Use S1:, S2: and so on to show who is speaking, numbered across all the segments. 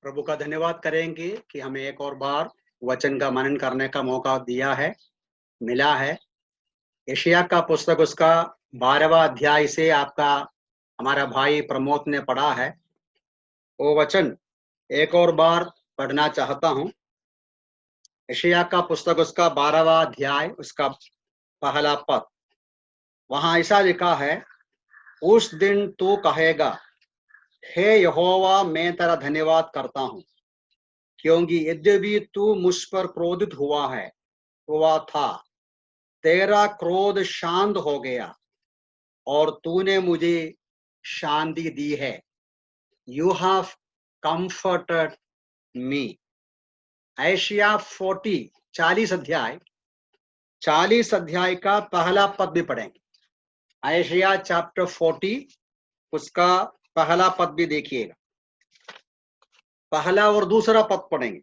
S1: प्रभु का धन्यवाद करेंगे कि हमें एक और बार वचन का मनन करने का मौका दिया है, मिला है। यशायाह का पुस्तक उसका 12वां अध्याय से आपका हमारा भाई प्रमोद ने पढ़ा है। वो वचन एक और बार पढ़ना चाहता हूँ। यशायाह का पुस्तक उसका 12वां अध्याय उसका पहला पद, वहां ऐसा लिखा है, उस दिन तू कहेगा, हे यहोवा, मैं तेरा धन्यवाद करता हूँ, क्योंकि यद्यपि तू मुझ पर क्रोधित हुआ था, तेरा क्रोध शांत हो गया और तूने मुझे शांति दी है। यू हैव कंफर्टेड मी। यशायाह 40 अध्याय का पहला पद भी पढ़ेंगे। यशायाह चैप्टर 40 उसका पहला पद भी देखिएगा। पहला और दूसरा पद पढ़ेंगे।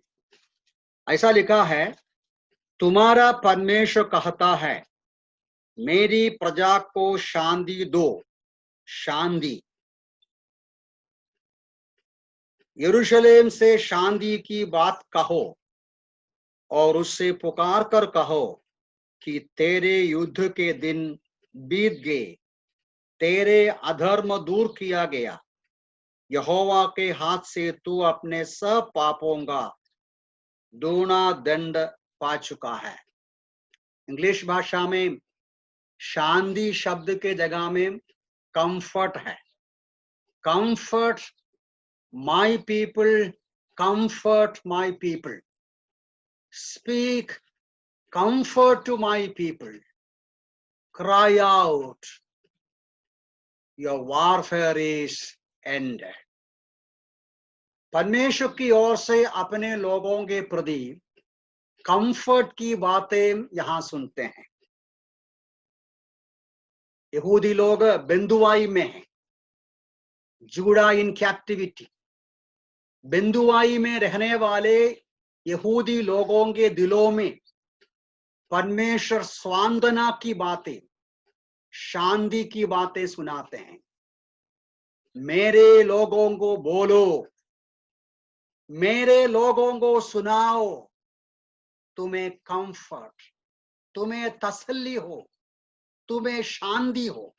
S1: ऐसा लिखा है, तुम्हारा परमेश्वर कहता है, मेरी प्रजा को शांति दो, शांति। यरूशलेम से शांति की बात कहो और उससे पुकार कर कहो कि तेरे युद्ध के दिन बीत गए, तेरे अधर्म दूर किया गया। यहोवा के हाथ से तू अपने सब पापों का दोना दंड पा चुका है। इंग्लिश भाषा में शांति शब्द के जगह में कंफर्ट है। Comfort my people, comfort my people, speak comfort to my people, cry out, your warfare is ended। परमेश्वर की ओर से अपने लोगों के प्रति कंफर्ट की बातें यहां सुनते हैं। यहूदी लोग बिंदुवाई में हैं, जूडा इन कैप्टिविटी। बिंदुवाई में रहने वाले यहूदी लोगों के दिलों में परमेश्वर स्वांदना की बातें, शांति की बातें सुनाते हैं। मेरे लोगों को बोलो, मेरे लोगों को सुनाओ, तुम्हें कंफर्ट, तुम्हें तसल्ली हो, तुम्हें शांति हो।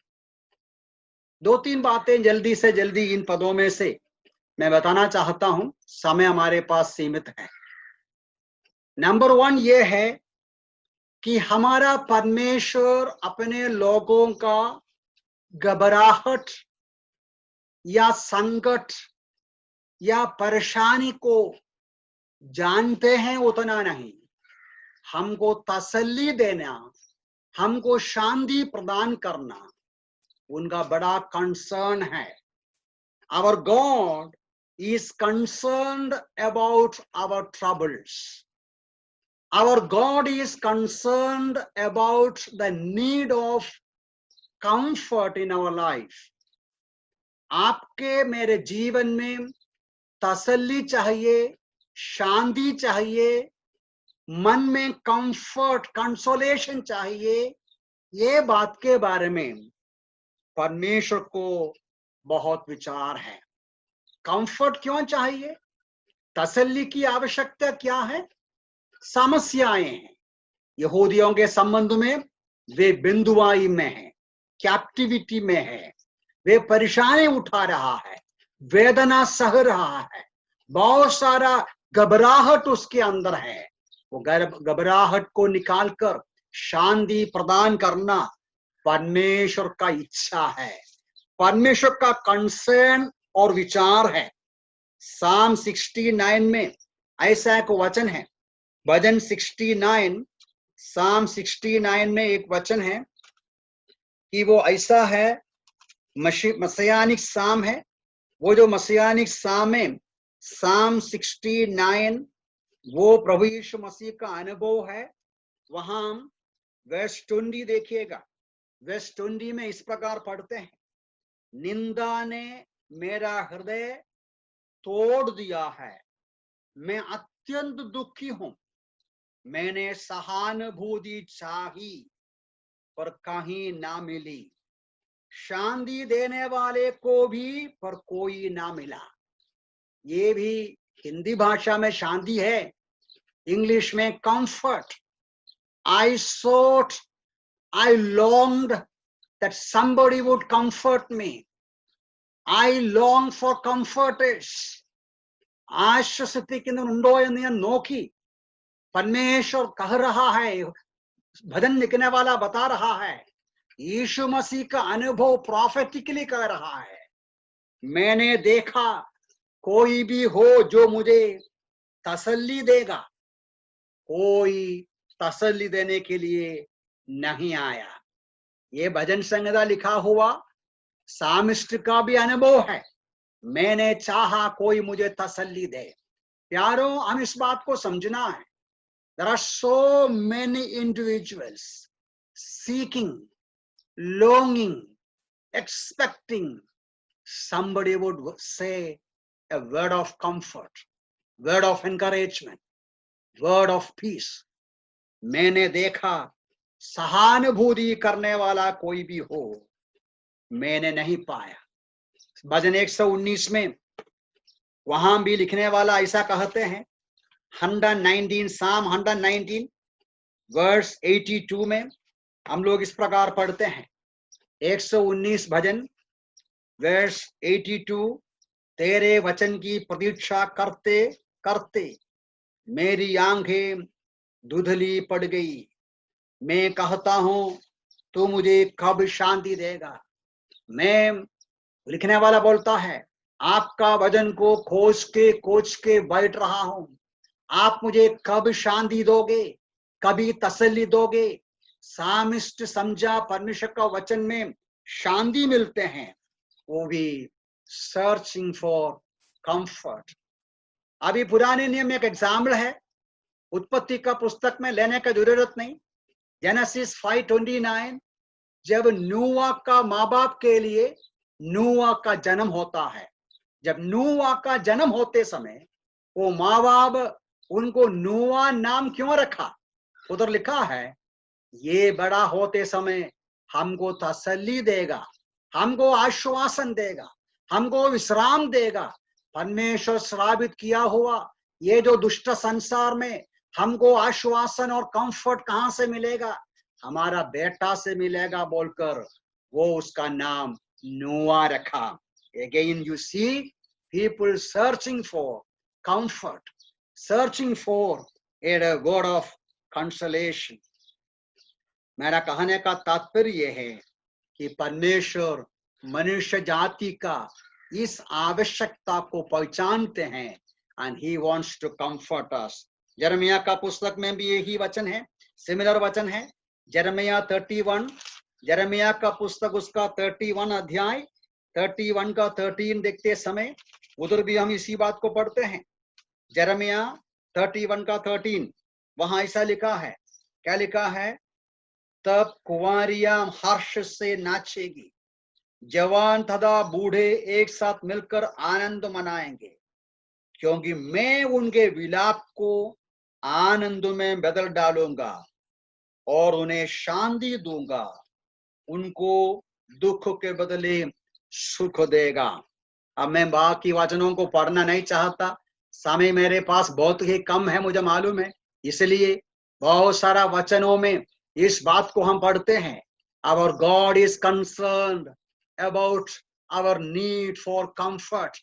S1: दो तीन बातें जल्दी से जल्दी इन पदों में से मैं बताना चाहता हूं, समय हमारे पास सीमित है। नंबर 1 ये है कि हमारा परमेश्वर अपने लोगों का घबराहट या संकट या परेशानी को जानते हैं, उतना नहीं, हमको तसल्ली देना, हमको शांति प्रदान करना उनका बड़ा कंसर्न है। Our God is concerned about our troubles. Our God is concerned about the need of comfort in our life. आपके मेरे जीवन में तसल्ली चाहिए, शांति चाहिए, मन में कंफर्ट, कंसोलेशन चाहिए। ये बात के बारे में परमेश्वर को बहुत विचार है। कंफर्ट क्यों चाहिए? तसल्ली की आवश्यकता क्या है? समस्याएं हैं यहूदियों के संबंध में। वे बिंदुवाई में है, कैप्टिविटी में है, वे परेशानी उठा रहा है, वेदना सह रहा है, बहुत सारा घबराहट उसके अंदर है। वो घबराहट को निकालकर शांति प्रदान करना परमेश्वर का इच्छा है, परमेश्वर का कंसर्न और विचार है। साम 69 में ऐसा एक वचन है, भजन 69, साम 69 में एक वचन है कि वो ऐसा है, मसीहानिक साम है। वो जो मसीहानिक साम है, साम 69, वो प्रभु यीशु मसीह का अनुभव है। वहां वर्स 20 देखिएगा। वर्स 20 में इस प्रकार पढ़ते हैं, निंदा ने मेरा हृदय तोड़ दिया है, मैं अत्यंत दुखी हूं। मैंने सहानुभूति चाही पर कहीं ना मिली, शांति देने वाले को भी पर कोई ना मिला। ये भी हिंदी भाषा में शांति है, इंग्लिश में comfort. I sought, I longed that somebody would comfort me. I long for comforters. ആശ്വസിപ്പിക്കുന്നുണ്ടോ എന്ന് ഞാൻ നോക്കി. परमेश्वर कह रहा है, भजन लिखने वाला बता रहा है, यीशु मसीह का अनुभव प्रॉफेटिकली कर रहा है। मैंने देखा कोई भी हो जो मुझे तसल्ली देगा, कोई तसल्ली देने के लिए नहीं आया। ये भजन संहिता लिखा हुआ सामिस्ट का भी अनुभव है। मैंने चाहा कोई मुझे तसल्ली दे। प्यारों, हम इस बात को समझना है। There are so many individuals seeking, longing, expecting somebody would say a word of comfort, word of encouragement, word of peace. मैंने देखा सहानुभूति करने वाला कोई भी हो, मैंने नहीं पाया। भजन 119 में वहां भी लिखने वाला ऐसा कहते हैं, 119 Psalm 119 वर्स 82 में हम लोग इस प्रकार पढ़ते हैं, 119 भजन वर्स 82, तेरे वचन की प्रतीक्षा करते करते मेरी आंखें धुंधली पड़ गई। मैं कहता हूं तू मुझे कब शांति देगा। मैं, लिखने वाला बोलता है, आपका वचन को खोज के बैठ रहा हूं। आप मुझे कब शांति दोगे, कभी तसल्ली दोगे। सामिस्ट समझा परमेश्वर का वचन में शांति मिलते हैं, वो भी सर्चिंग फॉर कंफर्ट। अभी पुराने नियम में एक एग्जाम्पल है, उत्पत्ति का पुस्तक में लेने का जरूरत नहीं। जेनेसिस 5:29, जब नूआ का माँ बाप के लिए नूआ का जन्म होता है, जब नूआ का जन्म होते समय वो माँ बाप उनको नूआ नाम क्यों रखा? उधर लिखा है, ये बड़ा होते समय हमको तसल्ली देगा, हमको आश्वासन देगा, हमको विश्राम देगा। परमेश्वर श्रापित किया हुआ ये जो दुष्ट संसार में हमको आश्वासन और कंफर्ट कहां से मिलेगा? हमारा बेटा से मिलेगा बोलकर वो उसका नाम नूआ रखा। Again you see people searching for comfort, searching for a word of consolation. मेरा कहने का तात्पर्य यह है कि परमेश्वर मनुष्य जाति का इस आवश्यकता को पहचानते हैं, and he wants to comfort us. यिर्मयाह का पुस्तक में भी यही वचन है, सिमिलर वचन है। यिर्मयाह 31, यिर्मयाह का पुस्तक उसका 31 अध्याय 31 का 13 देखते समय उधर भी हम इसी बात को पढ़ते हैं। यिर्मयाह 31 का 13, वहां ऐसा लिखा है, क्या लिखा है? तब कुंवारियां हर्ष से नाचेगी, जवान तथा बूढ़े एक साथ मिलकर आनंद मनाएंगे, क्योंकि मैं उनके विलाप को आनंद में बदल डालूंगा और उन्हें शांति दूंगा, उनको दुख के बदले सुख देगा। अब मैं बाकी वचनों को पढ़ना नहीं चाहता, समय मेरे पास बहुत ही कम है, मुझे मालूम है, इसलिए बहुत सारा वचनों में इस बात को हम पढ़ते हैं। Our God is concerned about our need for comfort.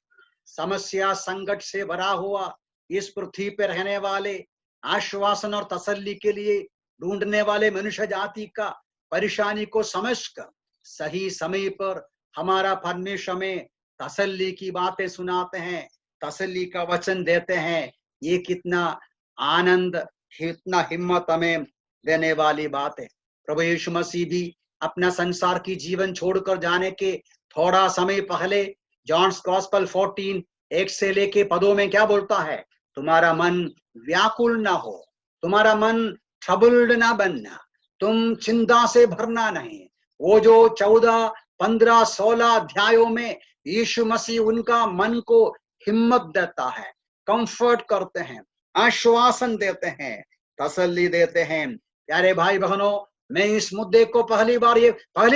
S1: समस्या संकट से भरा हुआ इस पृथ्वी पर रहने वाले, आश्वासन और तसल्ली के लिए ढूंढने वाले मनुष्य जाति का परेशानी को समझकर सही समय पर हमारा परमेश्वर में तसल्ली की बातें सुनाते हैं, तसल्ली का वचन देते हैं। ये कितना आनंद, कितना हिम्मत हमें देने वाली बात है। प्रभु यीशु मसीह भी अपना संसार की जीवन छोड़कर जाने के थोड़ा समय पहले जॉन्स गॉस्पेल 14 1 से लेके पदों में क्या बोलता है? तुम्हारा मन व्याकुल ना हो, तुम्हारा मन ट्रबल्ड ना बनना, तुम चिंता से भरना नहीं। वो जो 14, 15, 16 अध्यायों में यीशु मसीह उनका मन को हिम्मत देता है, कंफर्ट करते हैं, आश्वासन देते हैं, तसल्ली देते हैं। प्यारे भाई बहनों, मैं इस मुद्दे को पहली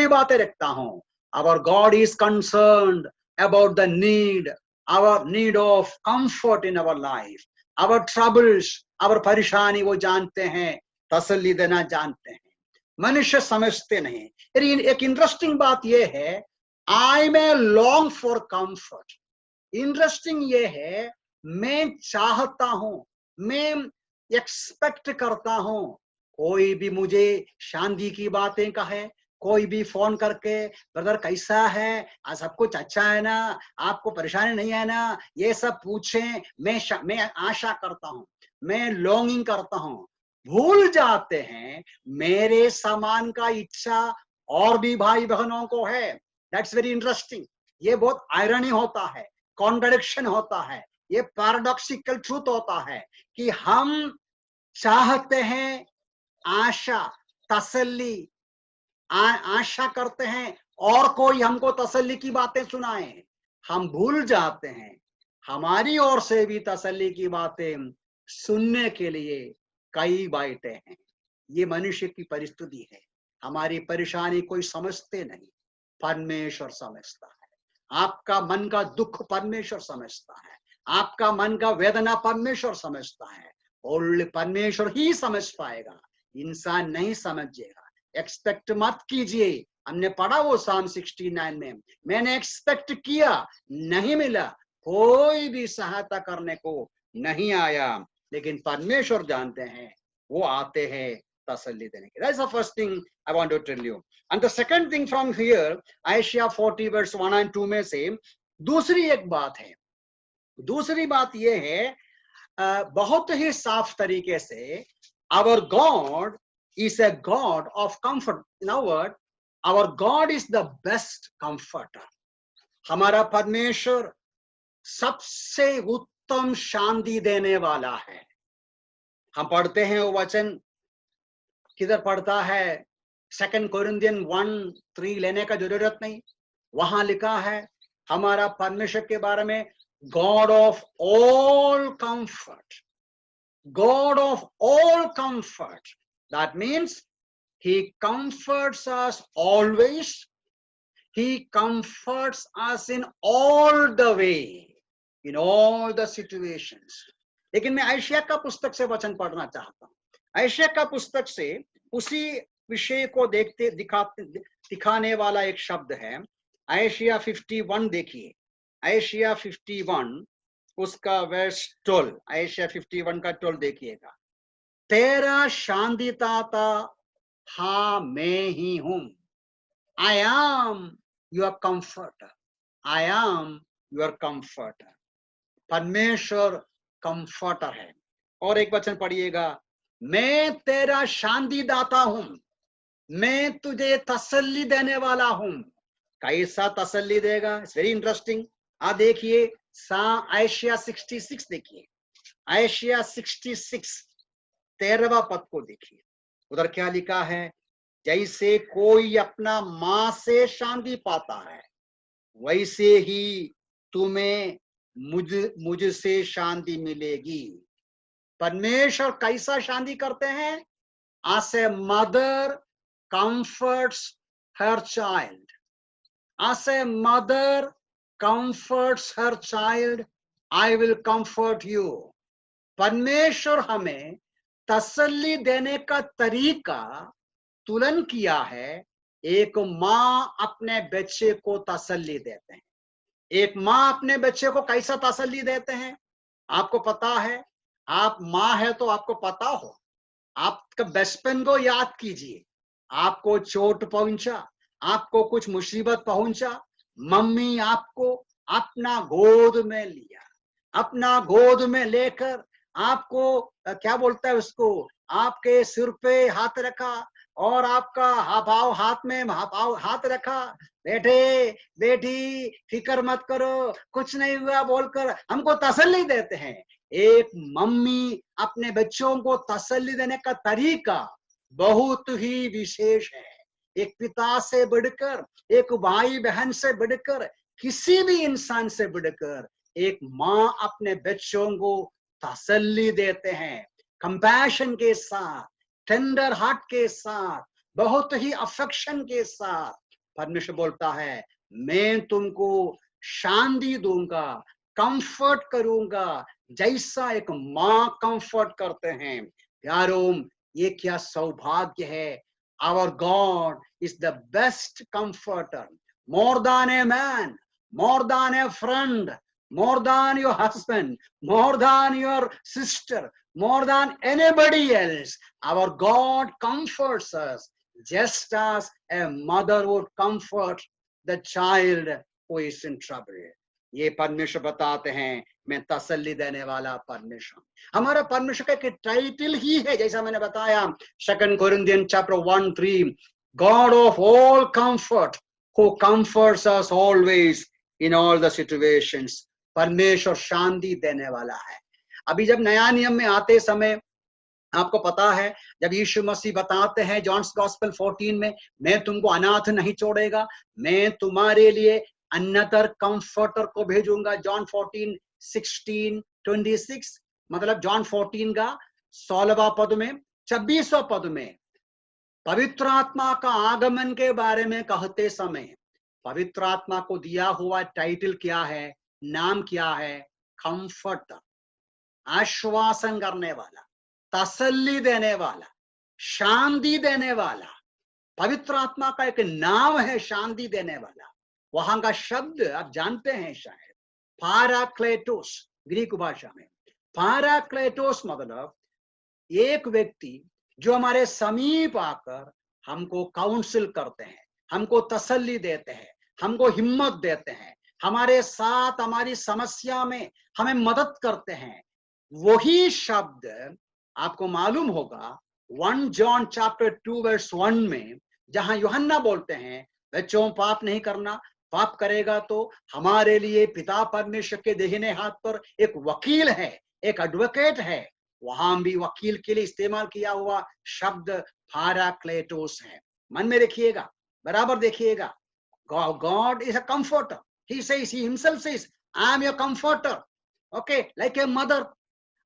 S1: बातें रखता हूं। Our God is concerned about the need our need of comfort in our life, our troubles, our परेशानी वो जानते हैं, तसल्ली देना जानते हैं, मनुष्य समझते नहीं। एक इंटरेस्टिंग बात ये है, I may long for comfort. Interesting ये है, मैं चाहता हूं, मैं एक्सपेक्ट करता हूं, कोई भी मुझे शांति की बातें कहे, कोई भी फोन करके ब्रदर कैसा है, आज सब कुछ अच्छा है ना, आपको परेशानी नहीं है ना, ये सब पूछें, मैं आशा करता हूं, मैं लॉन्गिंग करता हूं। भूल जाते हैं मेरे समान का इच्छा और भी भाई बहनों को है। That's very interesting. ये बहुत आयरनी होता है, कॉन्ट्रडिक्शन होता है, ये पैराडॉक्सिकल ट्रूथ होता है कि हम चाहते हैं, आशा, तसल्ली, आशा करते हैं और कोई हमको तसल्ली की बातें सुनाए। हम भूल जाते हैं हमारी ओर से भी तसल्ली की बातें सुनने के लिए कई बैठे हैं। ये मनुष्य की परिस्थिति है। हमारी परेशानी कोई समझते नहीं, परमेश्वर समझता है। आपका मन का दुख परमेश्वर समझता है, आपका मन का वेदना परमेश्वर समझता है। और परमेश्वर ही समझ पाएगा, इंसान नहीं समझेगा। एक्सपेक्ट मत कीजिए। हमने पढ़ा वो Psalm 69 में, मैंने एक्सपेक्ट किया, नहीं मिला, कोई भी सहायता करने को नहीं आया, लेकिन परमेश्वर जानते हैं, वो आते हैं तसल्ली देने के। That's the first thing I want to tell you. And the second thing from here, Isaiah 40 verse 1 and 2 में से दूसरी एक बात है। दूसरी बात ये है, बहुत ही साफ तरीके से, our God is a God of comfort. In other words, our God is the best comforter. हमारा परमेश्वर सबसे उत्तम शांति देने वाला है। हम पढ़ते हैं वो वचन, किधर पढ़ता है, 2 Corinthians 1:3 लेने का जरूरत नहीं, वहां लिखा है हमारा परमेश्वर के बारे में, God of all comfort. God of all comfort. That means He comforts us always. He comforts us in all the way, in all the situations. लेकिन मैं आयशिया का पुस्तक से वचन पढ़ना चाहता हूँ। आयशिया का पुस्तक से उसी विषय को दिखाने वाला एक शब्द है। आयशिया 51 देखिए, आयशिया 51 उसका वर्स 12, आयशिया 51 का 12 देखिएगा। तेरा शांतिदाता हाँ मैं ही हूं। I am your comforter. I am your comforter. परमेश्वर कंफर्टर है। और एक वचन पढ़िएगा, मैं तेरा शांतिदाता हूं, मैं तुझे तसल्ली देने वाला हूं। कैसा तसल्ली देगा? It's very interesting. आप देखिए आयशिया 66 देखिए, आयशिया 66 13वां पद को देखिए, उधर क्या लिखा है, जैसे कोई अपना मां से शांति पाता है, वैसे ही तुम्हें मुझसे शांति मिलेगी। परमेश्वर कैसा शांति करते हैं? As a mother comforts her child, as a mother comforts her child, I will comfort you. परमेश्वर हमें तसल्ली देने का तरीका तुलन किया है। एक माँ अपने बच्चे को तसल्ली देते हैं। एक माँ अपने बच्चे को कैसा तसल्ली देते हैं? आपको पता है, आप माँ है तो आपको पता हो। आपका बचपन को याद कीजिए, आपको चोट पहुंचा, आपको कुछ मुसीबत पहुंचा, मम्मी आपको अपना गोद में लिया, अपना गोद में लेकर आपको क्या बोलता है उसको, आपके सिर पे हाथ रखा और आपका हाथ में हाथ रखा, बेटे बेटी फिक्र मत करो, कुछ नहीं हुआ बोलकर हमको तसल्ली देते हैं। एक मम्मी अपने बच्चों को तसल्ली देने का तरीका बहुत ही विशेष है। एक पिता से बढ़कर, एक भाई बहन से बढ़कर, किसी भी इंसान से बढ़कर एक माँ अपने बच्चों को तसल्ली देते हैं। कंपैशन के साथ, टेंडर हार्ट के साथ, बहुत ही अफेक्शन के साथ परमेश्वर बोलता है, मैं तुमको शांति दूंगा, कंफर्ट करूंगा जैसा एक माँ कंफर्ट करते हैं। प्यारों, ये क्या सौभाग्य है। Our God is the best comforter, more than a man, more than a friend, more than your husband, more than your sister, more than anybody else. Our God comforts us just as a mother would comfort the child who is in trouble. ये परमेश्वर बताते हैं, मैं तसल्ली देने वाला परमेश्वर। हमारा परमेश्वर का टाइटल ही है, जैसा मैंने बताया 2 Corinthians chapter 1:3, God of all comfort, who comforts us always in all the situations. परमेश्वर शांति देने वाला है। अभी जब नया नियम में आते समय आपको पता है, जब यीशु मसीह बताते हैं जॉन्स गॉस्पेल 14 में, मैं तुमको अनाथ नहीं छोड़ेगा, मैं तुम्हारे लिए अनदर कंफर्टर को भेजूंगा। जॉन 14:16-26, मतलब जॉन 14 का 16वां पद में 26वां पद में पवित्र आत्मा का आगमन के बारे में कहते समय पवित्र आत्मा को दिया हुआ टाइटल क्या है, नाम क्या है? कंफर्टर, आश्वासन करने वाला, तसल्ली देने वाला, शांति देने वाला। पवित्र आत्मा का एक नाम है शांति देने वाला। वहां का शब्द आप जानते हैं शायद, पैराक्लेटोस, ग्रीक भाषा में। पैराक्लेटोस मतलब एक व्यक्ति जो हमारे समीप आकर हमको काउंसिल करते हैं, हमको तसल्ली देते हैं, हमको हिम्मत देते हैं, हमारे साथ हमारी समस्या में हमें मदद करते हैं। वही शब्द आपको मालूम होगा 1 John chapter 2 verse 1 में, जहां यूहन्ना बोलते हैं, बच्चों पाप नहीं करना, पाप करेगा तो हमारे लिए पिता परमेश्वर के दाहिने हाथ पर एक वकील है, एक एडवोकेट है। वहां भी वकील के लिए इस्तेमाल किया हुआ शब्द पैराक्लेटोस है। मन में रखिएगा, बराबर देखिएगा। God is a comforter. He says, he himself says, I am your comforter. Okay, like a mother.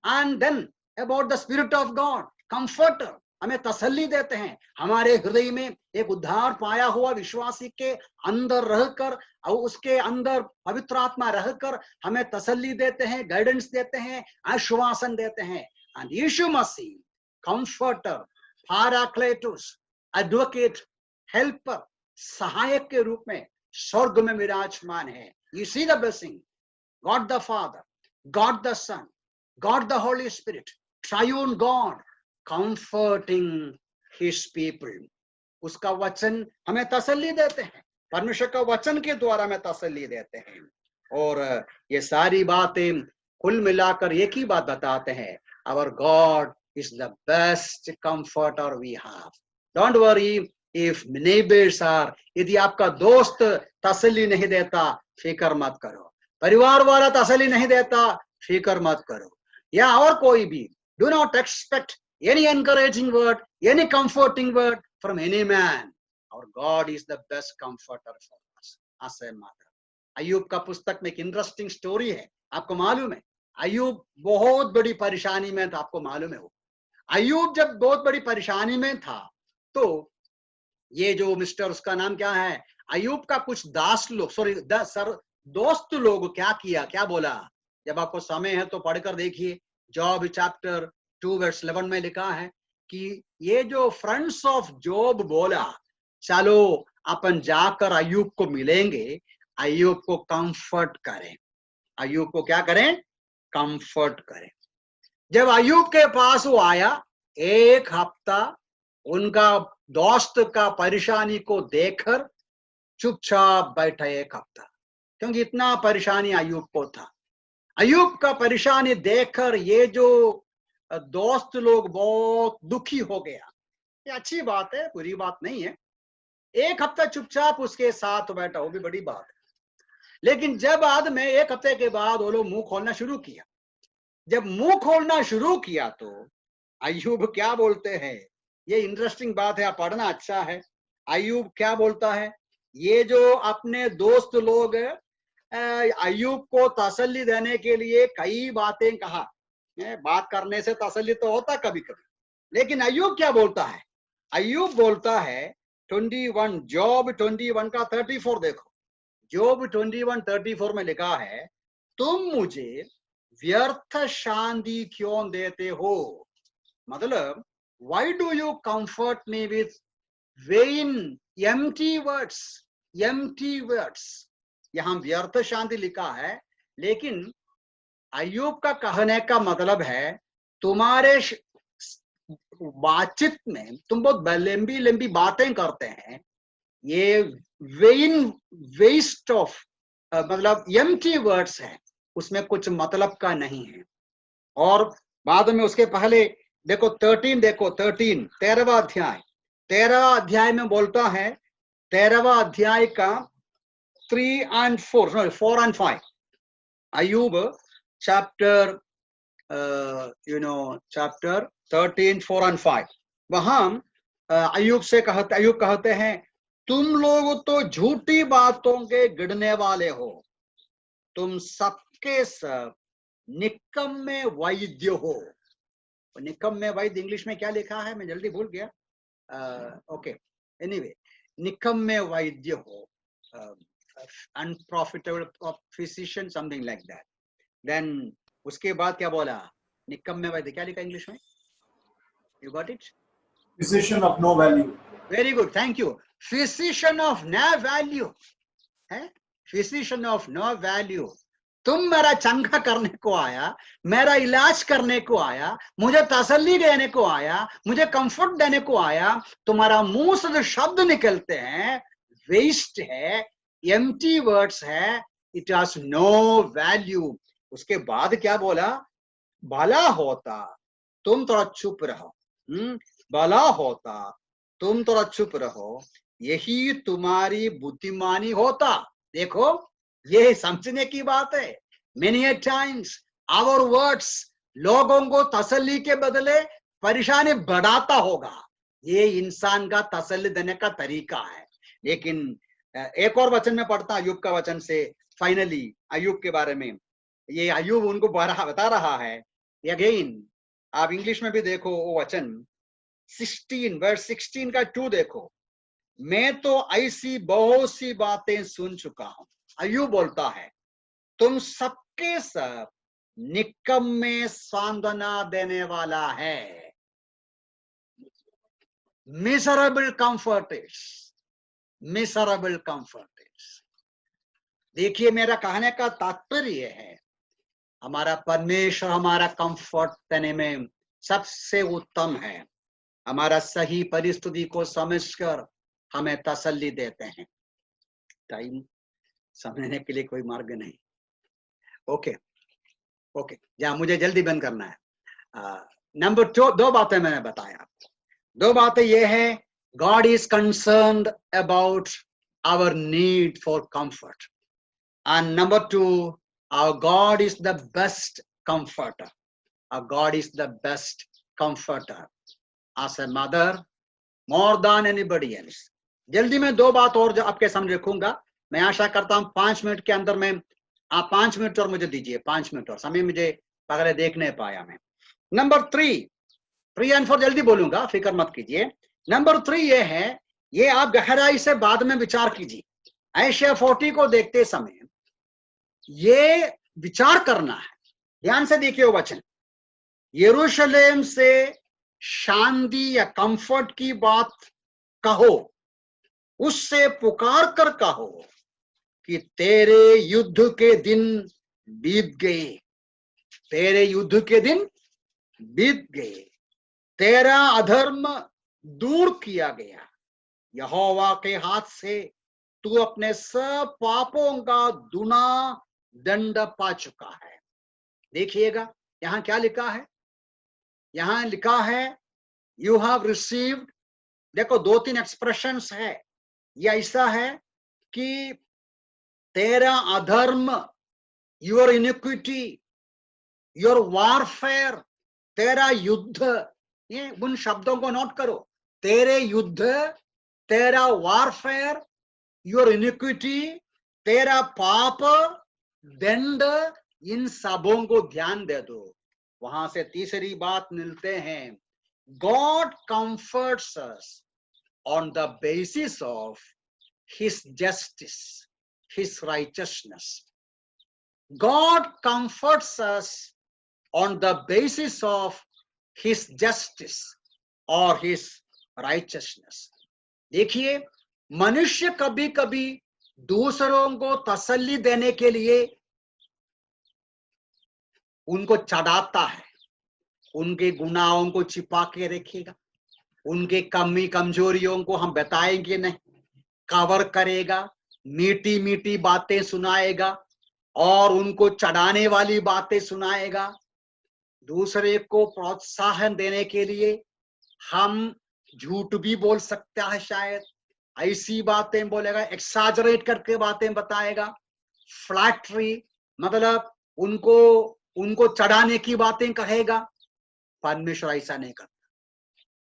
S1: And then about the Spirit of God, comforter, हमें तसल्ली देते हैं। हमारे हृदय में एक उद्धार पाया हुआ विश्वासी के अंदर रहकर और उसके अंदर पवित्र आत्मा रहकर हमें तसल्ली देते हैं, गाइडेंस देते हैं, आश्वासन देते हैं। And यीशु मसीह कंफर्टर, पैराक्लेटोस, एडवोकेट, हेल्पर, सहायक के रूप में स्वर्ग में विराजमान है। You see the blessing. God the Father, God the Son, God the Holy Spirit, triune God, comforting his people. उसका वचन हमें तसल्ली देते हैं, परमेश्वर का वचन के द्वारा हमें तसल्ली देते हैं। और ये सारी बातें कुल मिलाकर एक ही बात बताते हैं, our God is the best comforter we have. Don't worry if neighbors are, यदि आपका दोस्त तसल्ली नहीं देता, फिक्र मत करो। परिवार वाला तसल्ली नहीं देता, फिक्र मत करो। या और कोई भी, do not expect any encouraging word, any comforting word from any man. Our God is the best comforter for us as a mother. अय्यूब का पुस्तक में एक इंटरेस्टिंग स्टोरी है, आपको मालूम है। अय्यूब बहुत बड़ी परेशानी में था, आपको मालूम है। वो अय्यूब जब बहुत बड़ी परेशानी में था, तो ये जो मिस्टर, उसका नाम क्या है, अय्यूब का कुछ दोस्त लोग क्या किया, क्या बोला, जब आपको समय है तो पढ़कर देखिए। जॉब चैप्टर 2 verse 11 में लिखा है कि ये जो फ्रेंड्स ऑफ जॉब बोला, चलो अपन जाकर अय्यूब को मिलेंगे, अय्यूब को कंफर्ट करें। अय्यूब को क्या करें? कंफर्ट करें। जब अय्यूब के पास वो आया, एक हफ्ता उनका दोस्त का परेशानी को देखकर चुपचाप बैठा एक हफ्ता, क्योंकि इतना परेशानी अय्यूब को था। अय्यूब का परेशानी देखकर ये जो दोस्त लोग बहुत दुखी हो गया। ये अच्छी बात है, बुरी बात नहीं है। एक हफ्ता चुपचाप उसके साथ बैठा, वो भी बड़ी बात है। लेकिन जब बाद में एक हफ्ते के बाद वो लोग मुंह खोलना शुरू किया, जब मुंह खोलना शुरू किया तो अय्यूब क्या बोलते हैं, ये इंटरेस्टिंग बात है, आप पढ़ना अच्छा है। अय्यूब क्या बोलता है, ये जो अपने दोस्त लोग अय्यूब को तसल्ली देने के लिए कई बातें कहा, बात करने से तसल्ली तो होता कभी कभी, लेकिन अय्यूब क्या बोलता है? अय्यूब बोलता है 21, जॉब 21 का 34 देखो। जॉब 21:34 में लिखा है, तुम मुझे व्यर्थ शांति क्यों देते हो? मतलब why do you comfort me with vain empty words? empty words. यहां व्यर्थ शांति लिखा है, लेकिन अय्यूब का कहने का मतलब है तुम्हारे बातचीत में तुम बहुत लंबी लंबी बातें करते हैं, ये वेस्ट ऑफ मतलब एम्प्टी वर्ड्स है, उसमें कुछ मतलब का नहीं है। और बाद में उसके पहले देखो 13, देखो 13 13वां अध्याय, 13वां अध्याय में बोलता है, 13वां अध्याय का 3 and 4 4 and 5 Ayyub chapter chapter 13 4 and 5 वहां अय्यूब कहते हैं तुम लोग तो झूठी बातों के गिड़ने वाले हो, तुम सबके सब निकम्मे वैद्य हो। निकम्मे वैद्य इंग्लिश में क्या लिखा है मैं जल्दी भूल गया, ओके एनीवे निकम्मे वैद्य हो, unprofitable physician something like that. Then उसके बाद क्या बोला, निकम्मे वैद्य क्या लिखा इंग्लिश में, you got it?
S2: Physician of no value.
S1: Very good, thank you. Physician of no value है, फिजिशियन ऑफ नो वैल्यू। तुम मेरा चंगा करने को आया, मेरा इलाज करने को आया, मुझे तसल्ली देने को आया, मुझे कंफर्ट देने को आया, तुम्हारा मुंह से जो शब्द निकलते हैं वेस्ट है, एम्प्टी वर्ड्स है, इट हैज नो वैल्यू। उसके बाद क्या बोला, भला होता तुम थोड़ा चुप रहो, भला होता तुम थोड़ा चुप रहो, यही तुम्हारी बुद्धिमानी होता। देखो ये समझने की बात है, many a times our words लोगों को तसल्ली के बदले परेशानी बढ़ाता होगा, ये इंसान का तसल्ली देने का तरीका है। लेकिन एक और वचन में पढ़ता अय्यूब का वचन से, फाइनली अय्यूब के बारे में, ये अय्यूब उनको बता रहा है अगेन। आप इंग्लिश में भी देखो वो वचन 16 वर्स 16 का 2 देखो, मैं तो ऐसी बहुत सी बातें सुन चुका हूं। अय्यूब बोलता है तुम सबके सब निकम्मे सांत्वना देने वाला है, मिजरेबल कंफर्टर्स, मिजरेबल कंफर्टर्स। देखिए मेरा कहने का तात्पर्य है हमारा परमेश्वर हमारा कंफर्ट देने में सबसे उत्तम है, हमारा सही परिस्थिति को समझकर हमें तसल्ली देते हैं। टाइम समझने के लिए कोई मार्ग नहीं, ओके ओके जहां मुझे जल्दी बंद करना है। नंबर 2, 2 बातें मैंने बताया आपको। 2 बातें ये है, God is concerned about our need for comfort, and number 2, our God is the best comforter, our God is the best comforter as a mother more than anybody else. जल्दी में 2 बात और जो आपके सामने रखूंगा, मैं आशा करता हूं 5 मिनट के अंदर में आप 5 मिनट और मुझे दीजिए, 5 मिनट और समय मुझे पहले देख नहीं पाया मैं। नंबर 3 and 4 जल्दी बोलूंगा, फिक्र मत कीजिए। नंबर 3 ये है, ये आप गहराई से बाद में विचार कीजिए। यशायाह 40 को देखते समय ये विचार करना है, ध्यान से देखिए वो वचन, यरूशलेम से शांति या कंफर्ट की बात कहो, उससे पुकार कर कहो कि तेरे युद्ध के दिन बीत गए, तेरे युद्ध के दिन बीत गए, तेरा अधर्म दूर किया गया, यहोवा के हाथ से तू अपने सब पापों का दुना दंड पा चुका है। देखिएगा यहां क्या लिखा है, यहां लिखा है यू हैव रिसीव्ड, देखो 2-3 एक्सप्रेशंस है, यह ऐसा है कि तेरा अधर्म, योर इनिक्विटी, योर वारफेयर, तेरा युद्ध, ये उन शब्दों को नोट करो, तेरे युद्ध, तेरा वारफेयर, योर इनिक्विटी, तेरा पाप, दंड, इन सबों को ध्यान दे दो। वहां से तीसरी बात मिलते हैं, God comforts us on the basis of his justice, his richness. God comforts us on the basis of his justice or his righteousness. देखिए, मनुष्य कभी कभी दूसरों को तसल्ली देने के लिए उनको चढ़ाता है, उनके गुनाहों को छिपा के रखेगा, उनके कमी कमजोरियों को हम बताएंगे नहीं, कवर करेगा, मीठी मीठी बातें सुनाएगा और उनको चढ़ाने वाली बातें सुनाएगा। दूसरे को प्रोत्साहन देने के लिए हम झूठ भी बोल सकता है, शायद ऐसी बातें बोलेगा, एक्साजरेट करके बातें बताएगा, फ्लैटरी मतलब उनको चढ़ाने की बातें कहेगा। परमेश्वर ऐसा नहीं करता।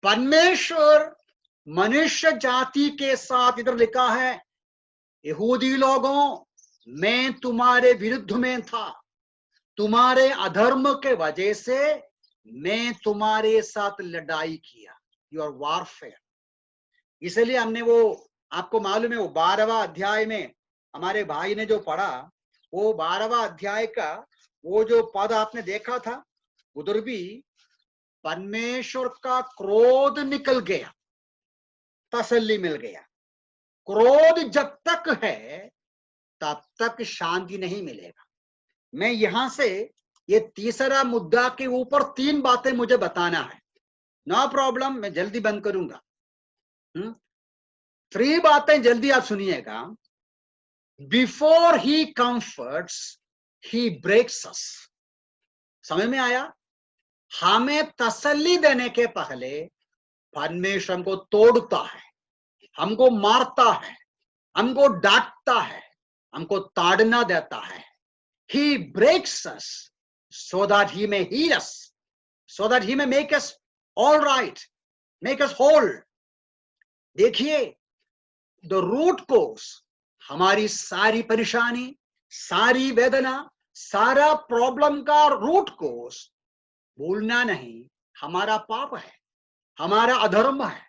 S1: परमेश्वर मनुष्य जाति के साथ, इधर लिखा है, यहूदी लोगों, मैं तुम्हारे विरुद्ध में था, तुम्हारे अधर्म के वजह से मैं तुम्हारे साथ लड़ाई किया, योर वारफेयर। इसलिए हमने वो, आपको मालूम है, वो 12वां अध्याय में हमारे भाई ने जो पढ़ा, वो 12वां अध्याय का वो जो पद आपने देखा था, उधर भी परमेश्वर का क्रोध निकल गया, तसल्ली मिल गया। क्रोध जब तक है तब तक शांति नहीं मिलेगा। मैं यहां से ये तीसरा मुद्दा के ऊपर 3 बातें मुझे बताना है। नो प्रॉब्लम, मैं जल्दी बंद करूंगा। 3 बातें जल्दी आप सुनिएगा। Before he comforts he breaks us. समझ में आया? हमें तसल्ली देने के पहले परमेश्वर हमको तोड़ता है, हमको मारता है, हमको डांटता है, हमको ताड़ना देता है। He breaks us so that he may heal us, so that he may make us all right, make us whole. देखिए, the root cause, हमारी सारी परेशानी, सारी वेदना, सारा प्रॉब्लम का रूट कोज, भूलना नहीं, हमारा पाप है, हमारा अधर्म है,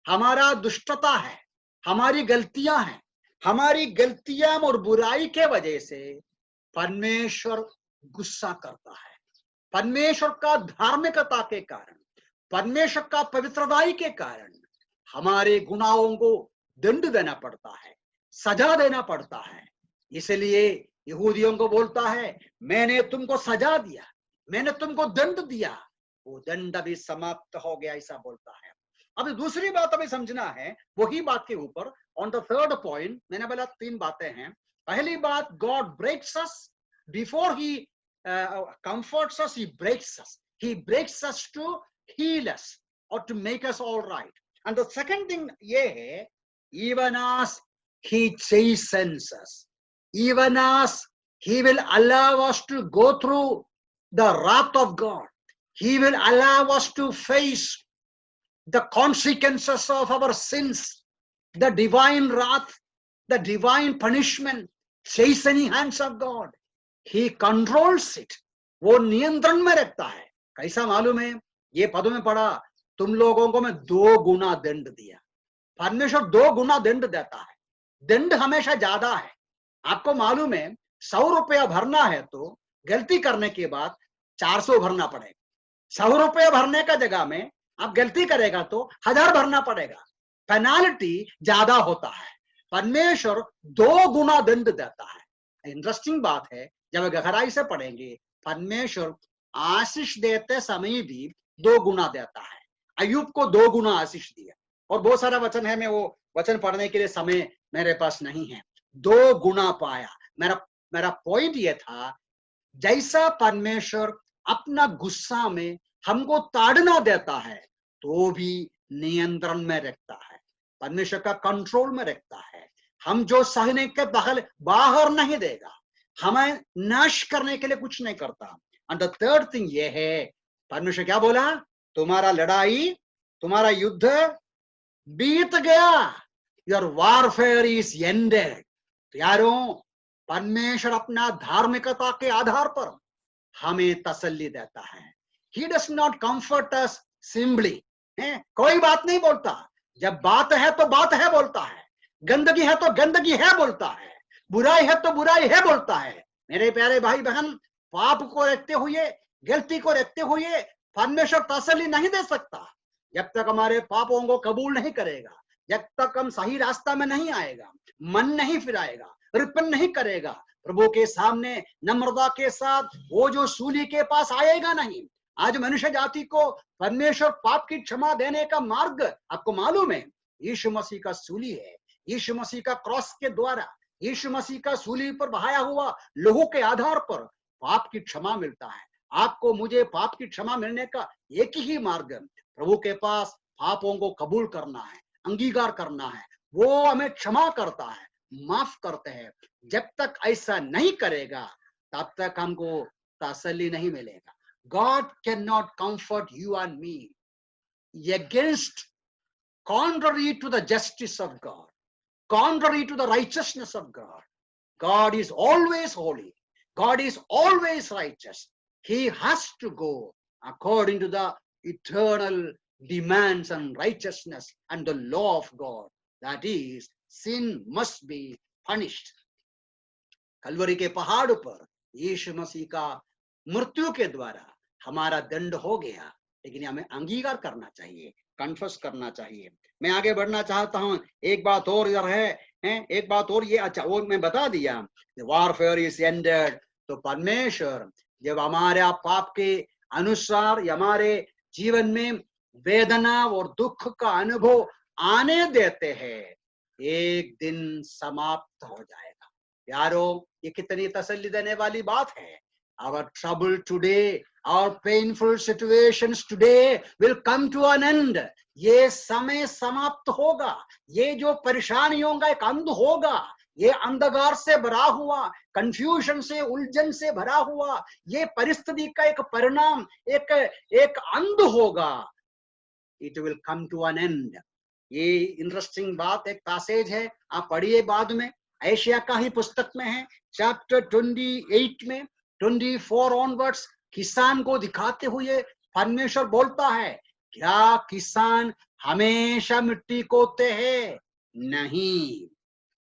S1: हमारा दुष्टता है, हमारी गलतियां हैं। हमारी गलतियां और बुराई के वजह से परमेश्वर गुस्सा करता है। परमेश्वर का धार्मिकता के कारण, परमेश्वर का पवित्रताई के कारण हमारे गुनाहों को दंड देना पड़ता है, सजा देना पड़ता है। इसलिए यहूदियों को बोलता है, मैंने तुमको सजा दिया, मैंने तुमको दंड दिया, वो दंड अभी समाप्त हो गया, ऐसा बोलता है। अब दूसरी बात हमें समझना है, वही बात के ऊपर ऑन द थर्ड पॉइंट। मैंने बोला 3 बातें हैं। पहली बात, God breaks us before he comforts us, he breaks us. He breaks us to heal us or to make us all right. And the second thing ये है, even as he chastens us, even as he will allow us to go through the wrath of God, he will allow us to face the consequences of our sins, the divine wrath, the divine punishment, chastening hands of God. He controls it. वो नियंत्रण में रखता है। कैसा मालूम है? ये पदों में पढ़ा, तुम लोगों को मैं 2 गुना दंड दिया। परमेश्वर 2 गुना दंड देता है। दंड हमेशा ज्यादा है। आपको मालूम है, 100 रुपया भरना है तो गलती करने के बाद 400 भरना पड़ेगा। 100 रुपया भरने का जगह में आप गलती करेगा तो 1000 भरना पड़ेगा। पेनाल्टी ज्यादा होता है। परमेश्वर 2 गुना दंड देता है। इंटरेस्टिंग बात है, जब गहराई से पढ़ेंगे, परमेश्वर आशीष देते समय भी 2 गुना देता है। अय्यूब को 2 गुना आशीष दिया, और बहुत सारा वचन है, मैं वो वचन पढ़ने के लिए समय मेरे पास नहीं है। 2 गुना पाया। मेरा पॉइंट ये था, जैसा परमेश्वर अपना गुस्सा में हमको ताड़ना देता है तो भी नियंत्रण में रखता है, परमेश्वर का कंट्रोल में रखता है। हम जो सहने के बाहर नहीं देगा, हमें नाश करने के लिए कुछ नहीं करता। एंड द थर्ड थिंग ये है, परमेश्वर क्या बोला? तुम्हारा लड़ाई, तुम्हारा युद्ध बीत गया, योर वारफेयर इज एंडेड। यारों, परमेश्वर अपना धार्मिकता के आधार पर हमें तसल्ली देता है। He does not comfort us simply. कोई बात नहीं बोलता, जब बात है तो बात है बोलता है, गंदगी है तो गंदगी है बोलता है, बुराई है तो बुराई है बोलता है। मेरे प्यारे भाई बहन, पाप को रखते हुए, गलती को रखते हुए परमेश्वर तसल्ली नहीं दे सकता। जब तक हमारे पापों को कबूल नहीं करेगा, जब तक हम सही रास्ता में नहीं आएगा, मन नहीं फिराएगा, रिपन नहीं करेगा, प्रभु के सामने नम्रता के साथ वो जो सूली के पास आएगा नहीं। आज मनुष्य जाति को परमेश्वर पाप की क्षमा देने का मार्ग आपको मालूम है, यीशु मसीह का सूली है। यीशु मसीह का क्रॉस के द्वारा, यीशु मसीह का सूली पर बहाया हुआ लहू के आधार पर पाप की क्षमा मिलता है। आपको मुझे पाप की क्षमा मिलने का एक ही मार्ग, प्रभु के पास पापों को कबूल करना है, अंगीकार करना है। वो हमें क्षमा करता है, माफ करते हैं। जब तक ऐसा नहीं करेगा तब तक हमको तसल्ली नहीं मिलेगा। God cannot comfort you and me against, contrary to the justice of God, contrary to the righteousness of God. God is always holy. God is always righteous. He has to go according to the eternal demands and righteousness and the law of God. That is, sin must be punished. Kalvari के पहाड़ पर यीशु मसीह का मृत्यु के द्वारा हमारा दंड हो गया, लेकिन हमें अंगीकार करना चाहिए, कन्फेस करना चाहिए। मैं आगे बढ़ना चाहता हूं। एक बात और इधर है, एक बात और ये, अच्छा वो मैं बता दिया, वॉरफेयर इज एंडेड। तो परमेश्वर जब हमारे पाप के अनुसार हमारे जीवन में वेदना और दुख का अनुभव आने देते हैं, एक दिन समाप्त हो जाएगा। यारो, ये कितनी तसल्ली देने वाली बात है। Our trouble today, our painful situations today will come to an end. ये समय समाप्त होगा। ये जो परेशानियों का एक अंत होगा, ये अंधकार से भरा हुआ, कंफ्यूजन से, उलझन से भरा हुआ ये परिस्थिति का एक परिणाम, एक अंत होगा। It will come to an end. ये इंटरेस्टिंग बात, एक पैसेज है, आप पढ़िए बाद में, एशिया का ही पुस्तक में है, चैप्टर 28 में 24 ऑनवर्ड्स, किसान को दिखाते हुए परमेश्वर बोलता है, क्या किसान हमेशा मिट्टी कोदते हैं? नहीं,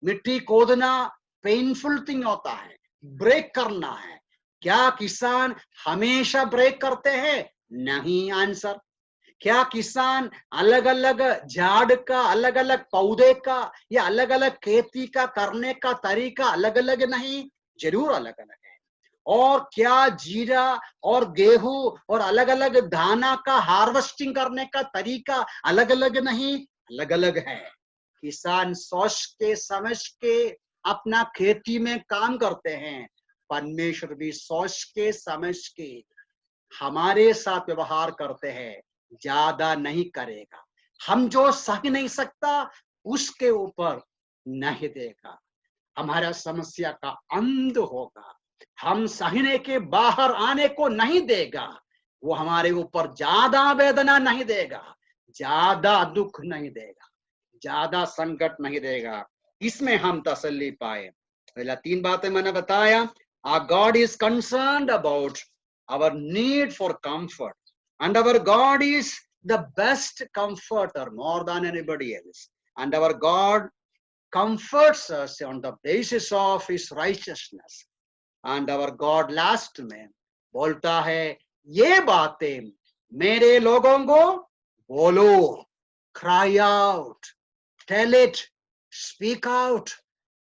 S1: मिट्टी खोदना पेनफुल थिंग होता है, ब्रेक करना है। क्या किसान हमेशा ब्रेक करते हैं? नहीं। आंसर, क्या किसान अलग अलग झाड़ का, अलग अलग पौधे का या अलग अलग खेती का करने का तरीका अलग अलग नहीं? जरूर अलग अलग है। और क्या जीरा और गेहूं और अलग अलग दाना का हार्वेस्टिंग करने का तरीका अलग अलग नहीं? अलग अलग है। किसान सोच के समझ के अपना खेती में काम करते हैं, परमेश्वर भी सोच के समझ के हमारे साथ व्यवहार करते हैं। ज्यादा नहीं करेगा, हम जो सह नहीं सकता उसके ऊपर नहीं देगा। हमारा समस्या का अंत होगा, हम सहने के बाहर आने को नहीं देगा। वो हमारे ऊपर ज्यादा वेदना नहीं देगा, ज्यादा दुख नहीं देगा, ज्यादा संकट नहीं देगा। इसमें हम तसल्ली पाए। पहला 3 बातें मैंने बताया। Our God is concerned about our need for comfort, and our God is the best comforter more than anybody else, and our God comforts us on the basis of his righteousness, and our God last में बोलता है, ये बातें मेरे लोगों को बोलो, cry out, tell it, speak out,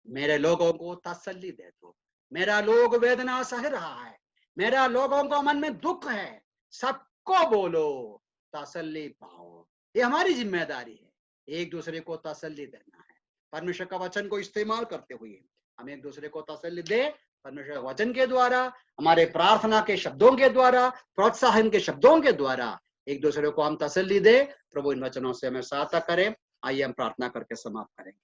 S1: मेरे लोगों को तसल्ली दे दो। मेरा लोग वेदना सह रहा है, मेरा लोगों को मन में दुख है, सबको बोलो, तसल्ली पाओ। ये हमारी जिम्मेदारी है, एक दूसरे को तसल्ली देना है। परमेश्वर का वचन को इस्तेमाल करते हुए हम एक दूसरे को तसल्ली दे। परमेश्वर वचन के द्वारा, हमारे प्रार्थना के शब्दों के द्वारा, प्रोत्साहन के शब्दों के द्वारा एक दूसरे को हम तसल्ली दे। प्रभु इन वचनों से हमें सहायता करें। आइए हम प्रार्थना करके समाप्त करेंगे।